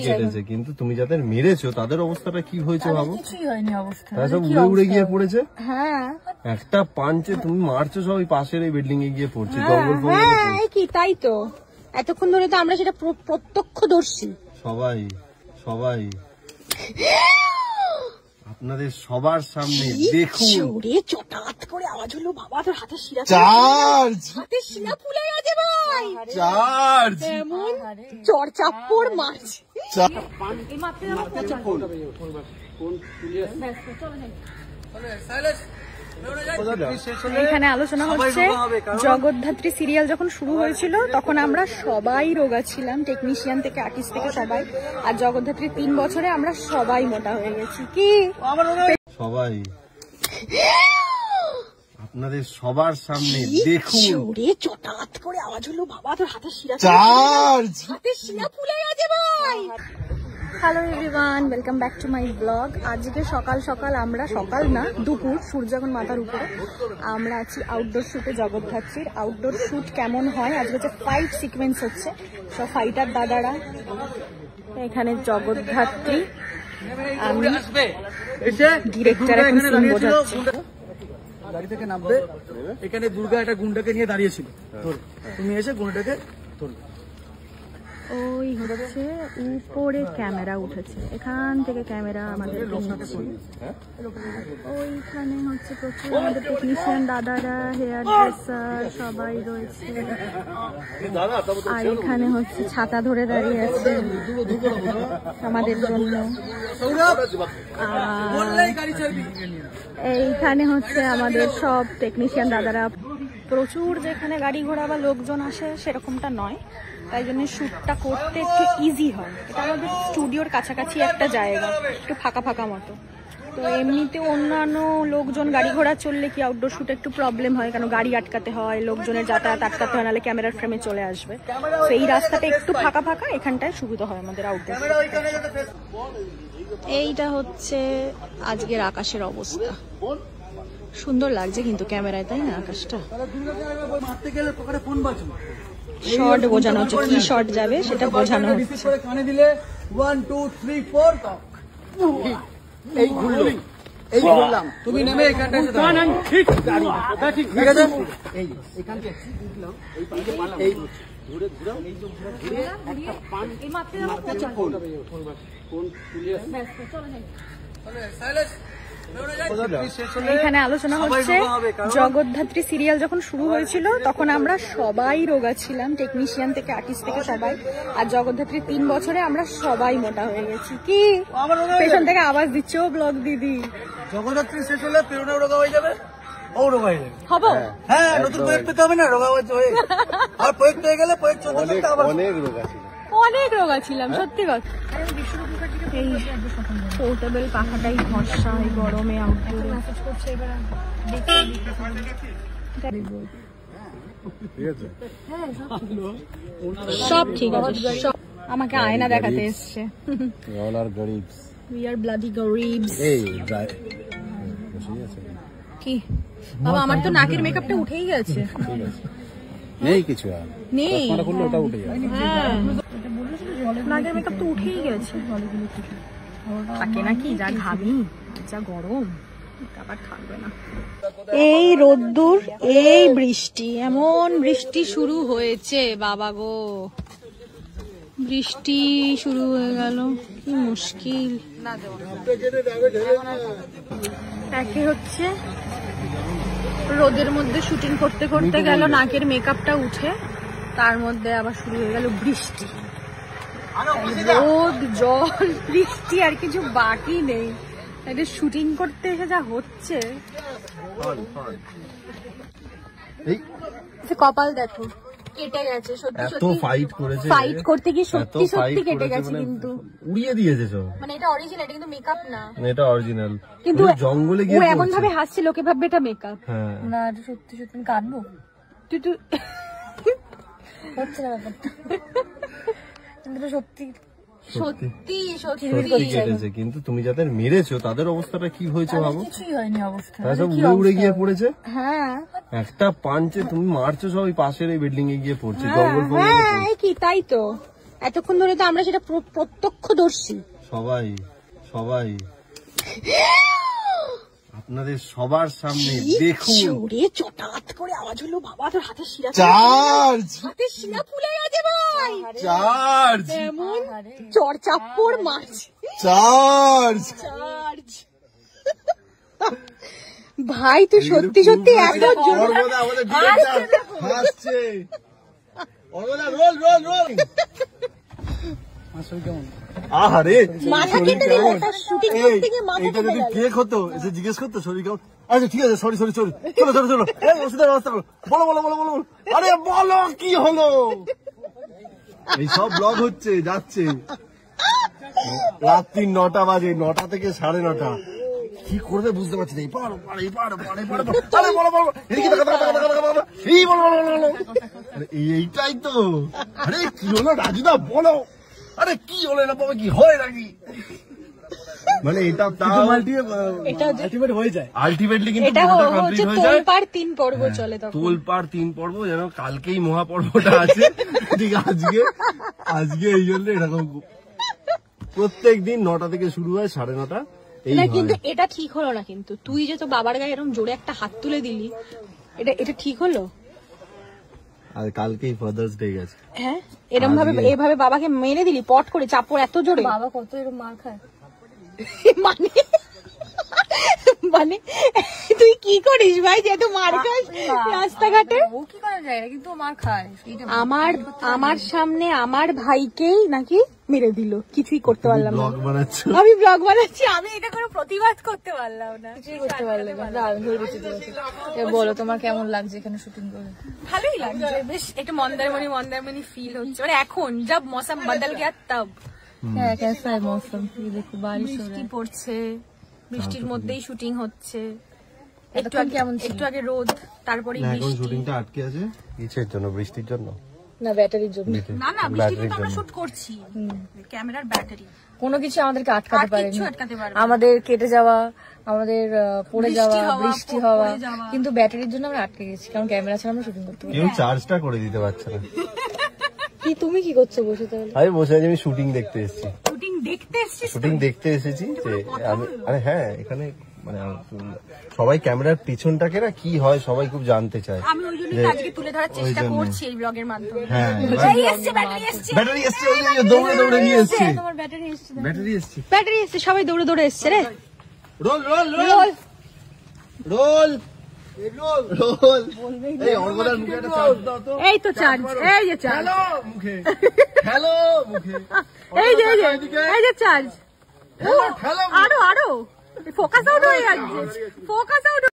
কেটেছে, কিন্তু তুমি যাদের মেরেছো তাদের অবস্থাটা কি হয়েছে ভাবো। কিছুই হয়নি অবস্থা, তারা সব উড়ে উড়ে গিয়ে পড়েছে। হ্যাঁ একটা পাঞ্চে তুমি মারছো সব ওই পাশের এই বিল্ডিং এ গিয়ে পড়ছে, জঙ্গল হ্যাঁ কি তাই তো, এতক্ষণ ধরে তো আমরা সেটা প্রত্যক্ষদর্শী সবাই সবাই আপনাদের সবার সামনে দেখুন। চটাত করে আওয়াজ হলো, বাবা তোর হাতের শিরা চার্জ, হাতের শিরা ফুলে গেছে ভাই, চার্জ এমন চড়চাপ্পড় মাছ। এখানে আলোচনা হচ্ছে জগদ্ধাত্রী সিরিয়াল যখন শুরু হয়েছিল তখন আমরা সবাই রোগা ছিলাম, টেকনিশিয়ান থেকে আর্টিস্ট থেকে সবাই, আর জগদ্ধাত্রী 3 বছরে আমরা সবাই মোটা হয়ে গেছি। কি সবাই আপনাদের সবার সামনে দেখুন। চটাত করে আওয়াজ হলো, বাবা তোর হাতের শিরা চার্জ, হাতের শিরা ফুলে গেছে ভাই। Hello everyone, welcome back to my blog. আজকে সকাল সকাল আমরা, সকাল না দুপুর, সূর্য এখন মাথার উপরে, আমরা আছি আউটডোর শুটে জগদ্ধাত্রীর। আউটডোর শুট কেমন হয়, আজকে হচ্ছে ফাইট সিকোয়েন্স হচ্ছে, সব ফাইটার দাদারা। এখানে জগদ্ধাত্রী, আমি ডিরেক্টর এখন সিন বোঝাচ্ছি। গাড়ি থেকে নামবে, এখানে দুর্গা একটা গুন্ডাকে নিয়ে দাঁড়িয়েছিল, তুমি এসে গুন্ডাটাকে ধরবে। ওই হচ্ছে উপরে ক্যামেরা উঠেছে, এখান থেকে ক্যামেরা আমাদের ওইখানে হচ্ছে প্রচুর আমাদের টেকনিশিয়ান দাদারা, হেয়ার ড্রেসার সবাই রয়েছে। আর এখানে হচ্ছে ছাতা ধরে দাঁড়িয়ে আছে আমাদের জন্য। এইখানে হচ্ছে আমাদের সব টেকনিশিয়ান দাদারা। প্রচুর যেখানে গাড়ি ঘোড়া বা লোকজন আসে সেরকমটা নয়, তাই জন্য শ্যুটটা করতে একটু ইজি হয়। এটা আমাদের স্টুডিওর কাছাকাছি একটা জায়গা, একটু ফাঁকা ফাঁকা মতো। তো এমনিতে অন্যান্য লোকজন গাড়ি ঘোড়া চললে কি আউটডোর শ্যুটে একটু প্রবলেম হয়, কারণ গাড়ি আটকাতে হয়, লোকজনের যাতায়াত আটকাতে হয়, নাহলে ক্যামেরার ফ্রেমে চলে আসবে। তো এই রাস্তাটা একটু ফাঁকা ফাঁকা, এখানটায় সুবিধা হয় আমাদের আউটডোর। এইটা হচ্ছে আজকের আকাশের অবস্থা, সুন্দর লাগছে কিন্তু ক্যামেরায়, তাই না? আকাশটা শর্ট বোঝানো হচ্ছে, কি শর্ট যাবে সেটা বোঝানো হচ্ছে। কানে দিলে 1 2 3 4 এই ঘুরলো, এই ঘুরলাম, তুমি নেমে এখানটা এসে দাঁড়াও, ঠিক ঠিক আছে। এই এখান থেকে উঠলাম, এই পাশে পারলাম, এই ঘুরে ঘুরে এই যে ঘুরে একটা পান এই মাত্র আমার কোন তুলিয়ে চলে সাইলেন্স। এখানে আলোচনা হচ্ছে জগদ্ধাত্রী সিরিয়াল যখন শুরু হয়েছিল তখন আমরা সবাই রোগা ছিলাম, টেকনিশিয়ান থেকে আর্টিস্ট থেকে সবাই, আর জগদ্ধাত্রী 3 বছরে আমরা সবাই মোটা হয়ে গেছি। কি পেছন থেকে আওয়াজ দিচ্ছে, ও ব্লগ দিদি। জগদ্ধাত্রী শেষ হলে পেরোনা রোগা হয়ে যাবে, ও রোগা হয়ে যাবে। হবো? হ্যাঁ, নতুন প্রয়োগ পেতে হবে না, রোগা হয়ে। আর প্রয়োগ পেয়ে গেলে প্রয়োগ চলতে আবার অনেক রোগা ছিল, অনেক রোগা ছিলাম, সত্যি কথা। এই পোর্টেবল পাখাটাই ভরসা এই গরমে আউটডোরে। সব ঠিক আছে, সব আমাকে আয়না দেখাতে এসছে। We are bloody gariebs. কি বাবা, আমার তো নাকের মেকআপটা উঠেই গেছে। নেই কিছু আর নেই, ওটা উঠে যাবে। হ্যাঁ নাকের মেকআপ তো উঠেই গেছে। থাকে নাকি, যা ঘামি যা গরম আবার থাকবে না। এই রোদ্দুর, এই বৃষ্টি, এমন বৃষ্টি শুরু হয়েছে বাবা গো, বৃষ্টি শুরু হয়ে গেল, কি মুশকিল। একে হচ্ছে রোদের মধ্যে শুটিং করতে করতে গেল নাকের মেকআপটা উঠে, তার মধ্যে আবার শুরু হয়ে গেল বৃষ্টি, রোদ জল বৃষ্টি, আর কিছু বাকি নেই। এটা শুটিং করতে এসে যা হচ্ছে, কপাল দেখো কেটে গেছে, সত্যি সত্যি ফাইট করেছে, ফাইট করতে গিয়ে সত্যি সত্যি কেটে গেছে, কিন্তু উড়িয়ে দিয়েছে সব। মানে এটা অরিজিনাল, এটা কিন্তু মেকআপ না, এটা অরিজিনাল। কিন্তু জঙ্গলে গিয়ে ও এমন ভাবে হাসছে, লোকে ভাববে এটা মেকআপ। হ্যাঁ না, সত্যি সত্যি কাঁদবো, তুই হচ্ছে না ব্যাপারটা, কিন্তু সত্যি সত্যি সত্যি কেটেছে, কিন্তু তুমি যাদের মেরেছো তাদের অবস্থাটা কি হয়েছে ভাবো। কিছুই হয়নি অবস্থা, তারা সব উড়ে উড়ে গিয়ে পড়েছে। হ্যাঁ একটা পাঞ্চে তুমি মারছো সব ওই পাশের এই বিল্ডিং এ গিয়ে পড়ছে, জঙ্গল কি তাই তো, এতক্ষণ ধরে তো আমরা সেটা প্রত্যক্ষদর্শী। সবাই সবাই আপনাদের সবার সামনে দেখুন। জোরে চটাত করে আওয়াজ হলো, বাবা তোর হাতে শিরা, চার্জ হাতে শিরা ফুলে গেছে ভাই, চার্জ এমন চড় চাপ্পড় মাছ, চার্জ চার্জ। ভাই তুই সত্যি সত্যি এত জোরে অর্মদা আমাদের ডিরেক্টর হাসছে। অর্মদা রোল রোল রোল। আহারে মাথা কেটে দিল, শুটিং করতে গিয়ে মাথা এটা কেটে যদি গেল। কেক হতো এসে জিজ্ঞেস করতো শরীর কেমন। আচ্ছা ঠিক আছে, সরি সরি সরি, চলো চলো চলো, এই ওষুধের ব্যবস্থা করো, বলো বলো বলো বলো। আরে বলো কি হলো। এই সব ব্লগ হচ্ছে যাচ্ছে, রাত্রি 9টা বাজে, 9টা থেকে 9:30। কি করবে বুঝতে পারছি না। পারো পারো পারো পারো পারো, আরে বলো বলো, এদিকে দেখো দেখো দেখো দেখো দেখো, এই বলো বলো বলো বলো। আরে এইটাই তো। আরে কি হলো রাজুদা বলো, আরে কি হলো না বাবা, কি হয় নাকি? মানে এটা তাও আলটিমেট হয়ে যায়। আলটিমেটলি কিন্তু এটা পুরোটা হচ্ছে কমপ্লিট হয়ে যায়। তোলপাড় 3 পর্ব চলে তখন। তোলপাড় 3 পর্ব, যেন কালকেই মহাপর্বটা আছে। ঠিক আজকে আজকে এই জন্য এরকম প্রত্যেক দিন 9টা থেকে শুরু হয়, 9:30 এই না হয়। কিন্তু এটা ঠিক হলো না, কিন্তু তুই যে তো বাবার গায়ে এরকম জোরে একটা হাত তুলে দিলি, এটা ঠিক হলো? আর কালকেই ফাদার্স ডে গেছে। হ্যাঁ, এরকম ভাবে এভাবে বাবাকে মেরে দিলি পট করে চাপড় এত জোরে। বাবা কত এরকম মার খায়। মানে মানে তুই কি করিস ভাই যে এত মার খাস রাস্তাঘাটে? ও কি করা যায় না, কিন্তু ও মার খায়। এইটা আমার সামনে আমার ভাইকেই নাকি মেরে দিল, কিছুই করতে পারলাম না। ব্লগ বানাচ্ছ? আমি ব্লগ বানাচ্ছি, আমি এটা কোনো প্রতিবাদ করতে পারলাম না। কিছুই করতে পারলে না। দাঁড়ান, ধরে দিচ্ছি তোমাকে। বলো তোমার কেমন লাগছে এখানে শুটিং করে? ভালোই লাগছে, বেশ একটু মন্দারমণি ফিল হচ্ছে, মানে এখন जब मौसम बदल गया तब। হ্যাঁ, कैसा है मौसम? ये देखो बारिश हो रहा বৃষ্টি है। পড়ছে, বৃষ্টির মধ্যেই শুটিং হচ্ছে। এতক্ষণ কেমন ছিল? একটু আগে রোদ, তারপরে না, এখন বৃষ্টি। শুটিংটা আটকে আছে কিসের জন্য? বৃষ্টির জন্য না, ব্যাটারির জন্য। না বৃষ্টিতে তো আমরা শুট করছি, ক্যামেরার ব্যাটারি কোনো কিছু আমাদেরকে আটকাতে পারেনি। কিচ্ছু আটকাতে পারবে না। আমাদের কেটে যাওয়া, আমাদের পড়ে যাওয়া, বৃষ্টি হওয়া, বৃষ্টি হওয়া, পড়ে যাওয়া। কিন্তু ব্যাটারির জন্য আমরা আটকে গেছি, কারণ ক্যামেরা ছাড়া আমরা শুটিং করতে পারি। কেউ চার্জটা করে দিতে পারছে না। কি তুমি কি করছো বসে তাহলে? আমি বসে আছি, আমি শুটিং দেখতে এসেছি। শুটিং দেখতে এসেছিস? শুটিং দেখতে এসেছি যে আমি, আরে হ্যাঁ, এখানে মানে সবাই ক্যামেরার পিছনটাকে না কি হয় সবাই খুব জানতে চায়। আমি ওই জন্যই আজকে তুলে ধরার চেষ্টা জন্য। করছি এই ব্লগের মাধ্যমে। হ্যাঁ, ব্যাটারি এসছে, ব্যাটারি এসছে, ব্যাটারি এসছে, ওই যে দৌড়ে দৌড়ে নিয়ে এসছে। তোমার ব্যাটারি এসছে, ব্যাটারি এসছে। ব্যাটারি এসছে, সবাই দৌড়ে দৌড়ে এসছে রে। Roll roll roll roll roll. এই অর্মদার মুখে একটা চার্জ দাও তো। এই তো চার্জ, এই যে চার্জ, হ্যালো মুখে, হ্যালো মুখে, এই যে এই যে চার্জ। হ্যালো আরো ফোকাস আউট হয়ে যাচ্ছে, ফোকাস আউট।